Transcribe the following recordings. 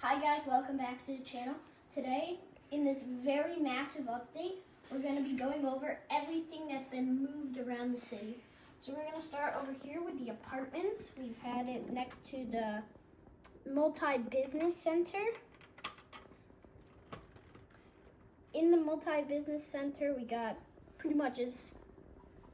Hi guys, welcome back to the channel. Today, in this very massive update, we're going to be going over everything that's been moved around the city. So we're going to start over here with the apartments. We've had it next to the multi-business center. In the multi-business center, we got pretty much as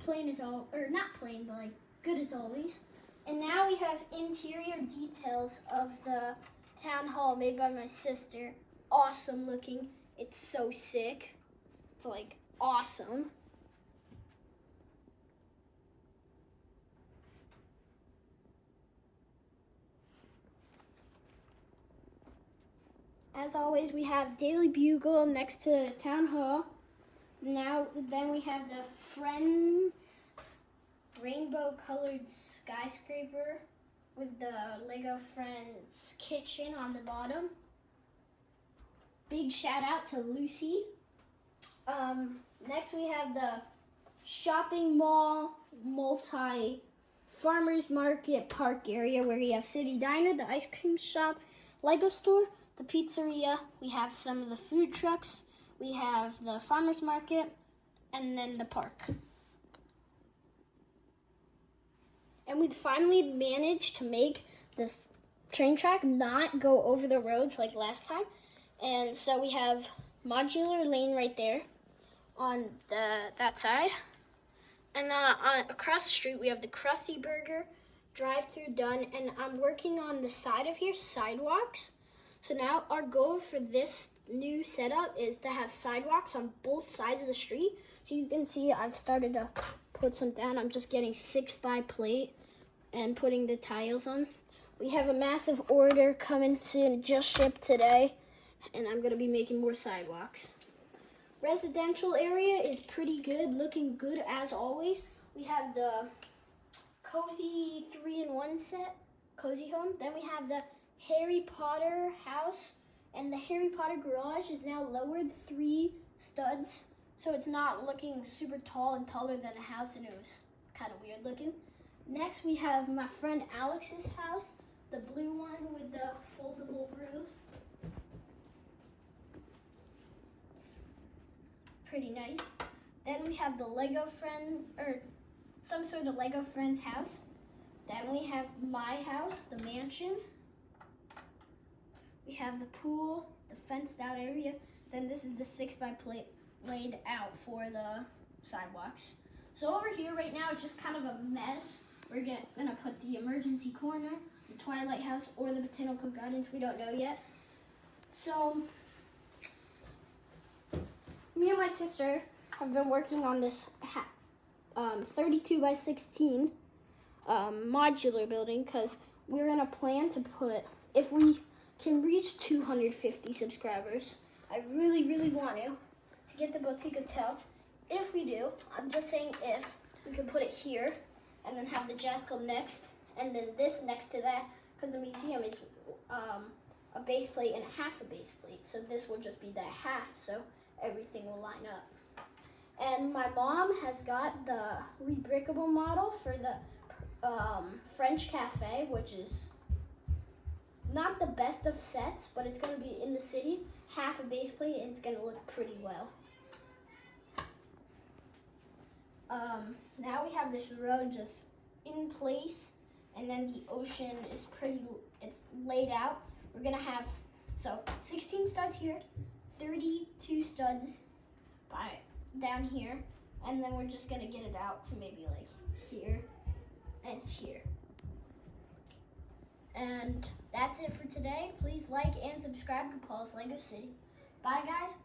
plain as all, or not plain, but like good as always. And now we have interior details of the town hall made by my sister. Awesome looking. It's so sick. It's like awesome. As always, we have Daily Bugle next to town hall. Then we have the Friends rainbow colored skyscraper with the Lego Friends kitchen on the bottom. Big shout out to Lucy. Next we have the shopping mall multi-farmers market park area where you have City Diner, the ice cream shop, Lego store, the pizzeria. We have some of the food trucks. We have the farmers market and then the park. And we finally managed to make this train track not go over the roads like last time. And so we have modular lane right there on that side. And then across the street, we have the Krusty Burger drive-through done. And I'm working on the side of here, sidewalks. So now our goal for this new setup is to have sidewalks on both sides of the street. So you can see I've started to put some down. I'm just getting 6x plate and putting the tiles on. We have a massive order coming soon, just shipped today, and I'm gonna be making more sidewalks. Residential area is pretty good, looking good as always. We have the Cozy 3-in-1 set, Cozy Home. Then we have the Harry Potter house, and the Harry Potter garage is now lowered 3 studs, so it's not looking super tall and taller than a house, and it was kind of weird looking. Next, we have my friend Alex's house, the blue one with the foldable roof. Pretty nice. Then we have the Lego friend, or some sort of Lego friend's house. Then we have my house, the mansion. We have the pool, the fenced out area. Then this is the 6x plate laid out for the sidewalks. So over here right now, it's just kind of a mess. We're gonna put the emergency corner, the Twilight House, or the Botanical Gardens. We don't know yet. So, me and my sister have been working on this 32x16 modular building because we're gonna plan to put, if we can reach 250 subscribers, I really, really want to get the Boutique Hotel. If we do, I'm just saying if, we can put it here, and then have the Jazz Club next, and then this next to that, because the museum is a base plate and half a base plate, so this will just be that half, so everything will line up. And my mom has got the rebrickable model for the French Cafe, which is not the best of sets, but it's going to be in the city, half a base plate, and it's going to look pretty well. Now we have this road just in place, and then the ocean is it's laid out. We're gonna have, 16 studs here, 32 studs down here, and then we're just gonna get it out to maybe like here and here. And that's it for today. Please like and subscribe to Paul's Lego City. Bye guys.